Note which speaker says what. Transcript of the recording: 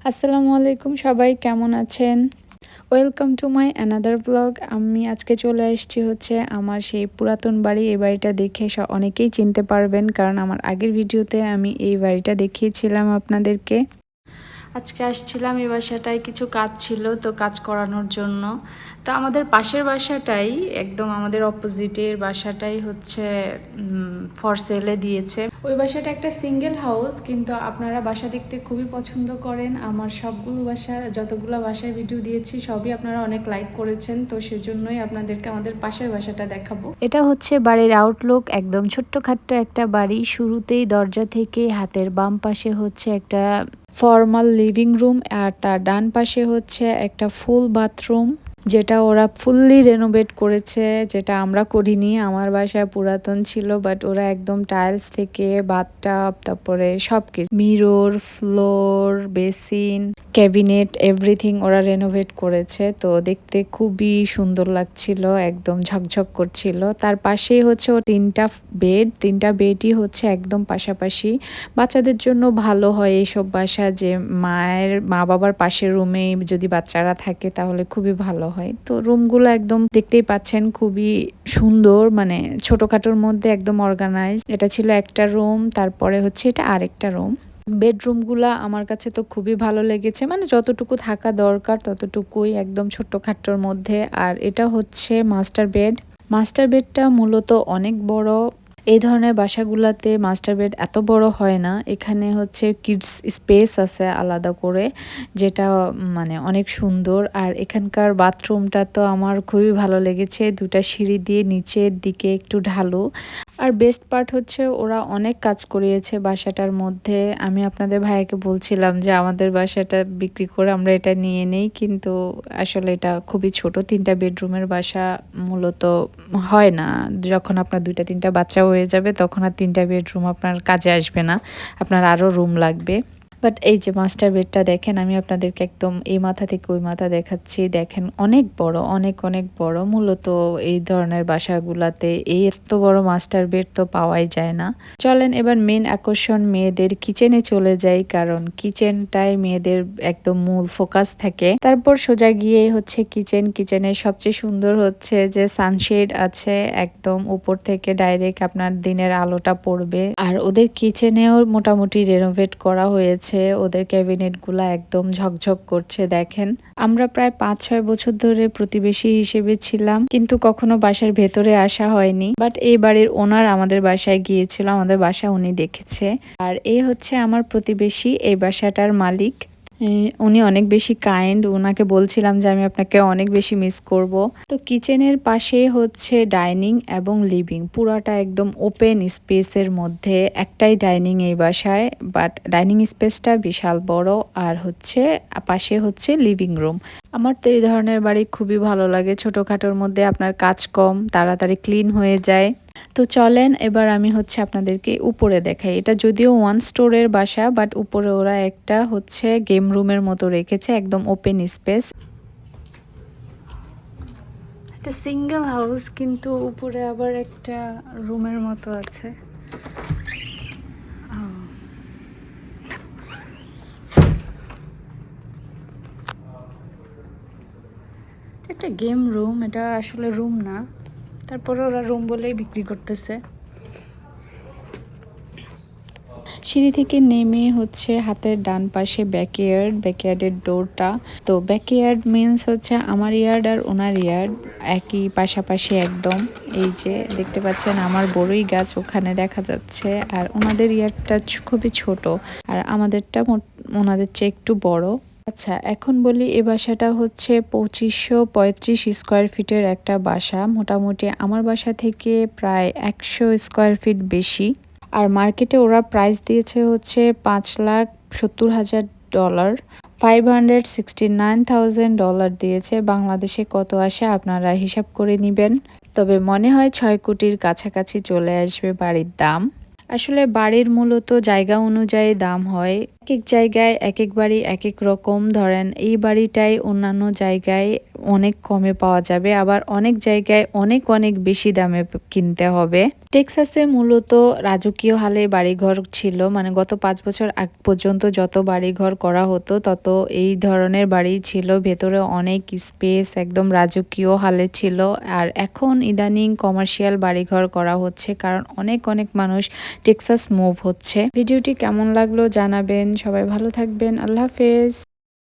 Speaker 1: আসসালামু আলাইকুম, সবাই কেমন আছেন? Welcome to my another blog. আমি আজকে চলে এসেছি হচ্ছে আমার সেই পুরাতন বাড়ি। এই বাড়িটা দেখে অনেকেই চিনতে পারবেন, কারণ আমার আগের ভিডিওতে আমি এই বাড়িটা দেখিয়েছিলাম আপনাদেরকে। আজকে আসছিলাম এই বাসাটায়, কিছু কাজ ছিল তো কাজ করানোর জন্য। তো আমাদের পাশের বাসাটাই, একদম আমাদের অপোজিটের বাসাটাই হচ্ছে ফর সেলে দিয়েছে। ওই বাসাটা একটা সিঙ্গেল হাউস, কিন্তু আপনারা বাসা দেখতে খুবই পছন্দ করেন। আমার সবগুলো বাসা, যতগুলো বাসার ভিডিও দিয়েছি সবই আপনারা অনেক লাইক করেছেন, তো সেজন্যই আপনাদেরকে আমাদের পাশের বাসাটা দেখাবো। এটা হচ্ছে বাড়ির আউটলুক, একদম ছোট্টখাট্ট একটা বাড়ি। শুরুতেই দরজা থেকে হাতের বাম পাশে হচ্ছে একটা ফর্মাল লিভিং রুম, আর তার ডান পাশে হচ্ছে একটা ফুল বাথরুম, যেটা ওরা ফুললি রেনোভেট করেছে, যেটা আমরা করিনি। আমার বাসায় পুরাতন ছিল, বাট ওরা একদম টাইলস থেকে বাথটাব, তারপরে সবকিছু, mirror, floor, basin, cabinet, everything ওরা রেনোভেট করেছে। তো দেখতে খুবই সুন্দর লাগছিল, একদম ঝকঝক করছিল। তার পাশেই হচ্ছে ওর তিনটা বেডই হচ্ছে একদম পাশাপাশি। বাচ্চাদের জন্য ভালো হয় এইসব বাসা, যে মা বাবার পাশের রুমে যদি বাচ্চারা থাকে তাহলে খুবই ভালো হয়। তো রুমগুলো একদম দেখতেই পাচ্ছেন খুবই সুন্দর, মানে ছোটখাটোর মধ্যে একদম অর্গানাইজ। এটা ছিল একটা রুম, তারপরে হচ্ছে এটা আরেকটা রুম। বেডরুমগুলা আমার কাছে তো খুবই ভালো লেগেছে, মানে যতটুকু থাকা দরকার ততটুকুই, একদম ছোট্টখাট্টোর মধ্যে। আর এটা হচ্ছে মাস্টার বেড। মাস্টার বেডটা মূলত অনেক বড়। এই ধরনের বাসাগুলাতে মাস্টার বেড এত বড় হয় না। এখানে হচ্ছে কিডস স্পেস আছে আলাদা করে, যেটা মানে অনেক সুন্দর। আর এখানকার বাথরুমটা তো আমার খুবই ভালো লেগেছে, দুটা সিঁড়ি দিয়ে নিচের দিকে একটু ঢালু। আর বেস্ট পার্ট হচ্ছে ওরা অনেক কাজ করিয়েছে বাসাটার মধ্যে। আমি আপনাদের ভাইয়াকে বলছিলাম যে আমাদের বাসাটা বিক্রি করে আমরা এটা নিয়ে নেই, কিন্তু আসলে এটা খুবই ছোট, 3টা বেডরুমের বাসা মূলত হয় না। যখন আপনার 2টা 3টা বাচ্চা হয়ে যাবে তখন আর 3টা বেডরুম আপনার কাজে আসবে না, আপনার আরও রুম লাগবে। বাট এই যে মাস্টার বেডটা দেখেন, আমি আপনাদেরকে একদম এই মাথা থেকে ওই মাথা দেখাচ্ছি, দেখেন অনেক বড়, অনেক অনেক বড়। মূলত এই ধরনের বাসাগুলাতে এই এত বড় মাস্টার বেড তো পাওয়াই যায় না। চলেন এবার মেন আকর্ষণ মেয়েদের কিচেনে চলে যাই, কারণ কিচেনটাই মেয়েদের একদম মূল ফোকাস থাকে। তারপর সোজা গিয়ে হচ্ছে কিচেনের সবচেয়ে সুন্দর হচ্ছে যে সানশেড আছে, একদম উপর থেকে ডাইরেক্ট আপনার দিনের আলোটা পড়বে। আর ওদের কিচেনেও মোটামুটি রেনোভেট করা হয়েছে, ওদের ক্যাবিনেটগুলা একদম ঝকঝক করছে। দেখেন, আমরা প্রায় 5-6 বছর ধরে প্রতিবেশী হিসেবে ছিলাম, কিন্তু কখনো বাসার ভেতরে আসা হয়নি। বাট এই বাড়ির ওনার আমাদের বাসায় গিয়েছিল, আমাদের বাসা উনি দেখেছে। আর এই হচ্ছে আমার প্রতিবেশী, এই বাসাটার মালিক। উনি অনেক বেশি কাইন্ড, ওনাকে বলছিলাম যে আমি আপনাকে অনেক বেশি মিস করব। তো কিচেনের পাশে হচ্ছে ডাইনিং এবং লিভিং, পুরাটা একদম ওপেন স্পেসের মধ্যে। একটাই ডাইনিং এই বাসায়, বাট ডাইনিং স্পেসটা বিশাল বড়। আর হচ্ছে পাশে হচ্ছে লিভিং রুম। আমার তো এই ধরনের বাড়ি খুবই ভালো লাগে, ছোটখাটোর মধ্যে আপনার কাজ কম, তাড়াতাড়ি ক্লিন হয়ে যায়। তো চলেন এবার আমি হচ্ছে আপনাদেরকে উপরে দেখাই। এটা যদিও 1 স্টোরের বাসা, বাট উপরে ওরা একটা হচ্ছে গেম রুমের মতো রেখেছে, একদম ওপেন স্পেস। এটা সিঙ্গেল হাউস, কিন্তু উপরে আবার একটা রুমের মতো আছে। একটা গেম রুম, এটা আসলে রুম না, তারপরে ওরা রুম বলেই বিক্রি করতেছে। সিঁড়ি থেকে নেমে হচ্ছে হাতের ডান পাশে ব্যাকইয়ার্ডের ডোরটা। তো ব্যাকইয়ার্ড মিন্স হচ্ছে আমার ইয়ার্ড আর ওনার ইয়ার্ড একই, পাশাপাশি একদম। এই যে দেখতে পাচ্ছেন আমার বড়ই গাছ ওখানে দেখা যাচ্ছে, আর ওনাদের ইয়ার্ডটা খুবই ছোট, আর আমাদেরটা ওনাদের চেয়ে একটু বড়। আচ্ছা, এখন বলি এ বাসাটা হচ্ছে 2535 স্কোয়ার ফিটের একটা বাসা। মোটামুটি আমার বাসা থেকে প্রায় 100 স্কোয়ার ফিট বেশি। আর মার্কেটে ওরা প্রাইস দিয়েছে হচ্ছে $5,70,000, $569,000 দিয়েছে। বাংলাদেশে কত আসে আপনারা হিসাব করে নেবেন। তবে মনে হয় 6 কোটির কাছাকাছি চলে আসবে বাড়ির দাম। আসলে বাড়ির মূলত জায়গা অনুযায়ী দাম হয়। এক জায়গায় এক এক বাড়ি এক এক রকম, ধরেন এই বাড়িটাই অন্যান্য জায়গায় অনেক কমে পাওয়া যাবে, আবার অনেক জায়গায় অনেক অনেক বেশি দামে কিনতে হবে। টেক্সাসে মূলত রাজকীয় হালে বাড়িঘর ছিল, মানে গত 5 বছর আগ পর্যন্ত যত বাড়িঘর করা হতো তত এই ধরনের বাড়ি ছিল, ভেতরে অনেক স্পেস, একদম রাজকীয় হালে ছিল। আর এখন ইদানিং কমার্শিয়াল বাড়িঘর করা হচ্ছে, কারণ অনেক অনেক মানুষ টেক্সাস মুভ হচ্ছে। ভিডিওটি কেমন লাগলো জানাবেন, সবাই ভালো থাকবেন, আল্লাহ হাফেজ।